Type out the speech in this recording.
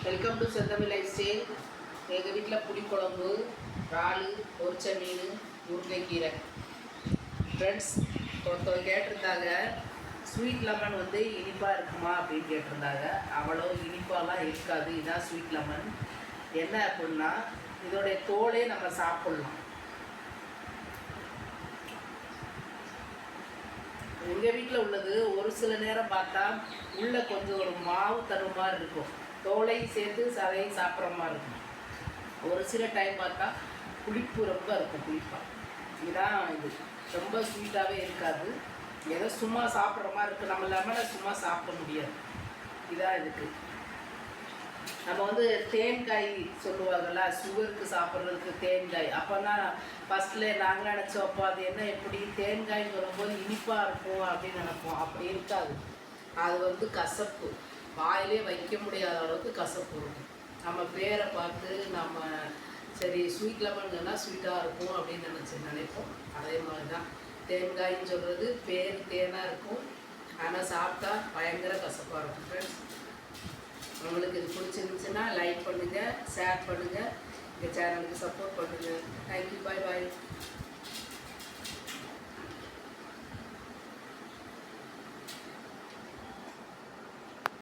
Welcome to செந்தமிழ் life style. எங்கள் வீட்டில் புளிக்குழம்பு, இறால், பொரிச்ச மீன், முருங்கைக்கீரை. ஃப்ரெண்ட்ஸ் ஒருத்தவங்க கேட்டிருந்தாங்க, ஸ்வீட் லெமன் வந்து இனிப்பாக இருக்குமா அப்படின்னு கேட்டிருந்தாங்க. அவ்வளோ இனிப்பாலாம் இருக்காது. இதுதான் ஸ்வீட் லெமன். என்ன அப்படின்னா, இதோடைய தோலே நம்ம சாப்பிட்லாம். எங்கள் வீட்டில் உள்ளது ஒரு சில நேரம் பார்த்தா உள்ளே கொஞ்சம் ஒரு மாவு தரு மாதிரி இருக்கும். தோலையும் சேர்த்து சதையும் சாப்பிட்ற மாதிரி இருக்கும். ஒரு சில டைம் பார்த்தா புளிப்பு ரொம்ப இருக்கும், புளிப்பாக. இதுதான் இது. ரொம்ப ஸ்வீட்டாகவே இருக்காது. ஏதோ சும்மா சாப்பிட்ற மாதிரி இருக்குது. நம்ம லெமனை சும்மா சாப்பிட முடியாது. இதான் இதுக்கு. நம்ம வந்து தேன்காய் சொல்லுவாங்கள்ல, சுகருக்கு சாப்பிட்றதுக்கு தேன்காய். அப்போ தான் ஃபஸ்ட்டில் நாங்கள் நினச்சோம், அப்போ அது என்ன எப்படி தேன்காய்னு வரும்போது இனிப்பாக இருக்கும் அப்படின்னு நினைப்போம். அப்படி இருக்காது. அது வந்து கசப்பு, வாயிலே வைக்க முடியாத அளவுக்கு கசப்பு இருக்கும். நம்ம பேரை பார்த்து நம்ம சரி ஸ்வீட் லெமன்னா ஸ்வீட்டாக இருக்கும் அப்படின்னு நினைப்போம். அதே மாதிரி தான் தேங்காய்ன்னு சொல்கிறது பேர் தேனாக இருக்கும், ஆனால் சாப்பிட்டா பயங்கர கசப்பாக இருக்கும். ஃப்ரெண்ட்ஸ், உங்களுக்கு இது பிடிச்சிருந்துச்சுன்னா லைக் பண்ணுங்கள், ஷேர் பண்ணுங்கள், எங்கள் சேனலுக்கு சப்போர்ட் பண்ணுங்கள். தேங்க்யூ, பாய் பாய்.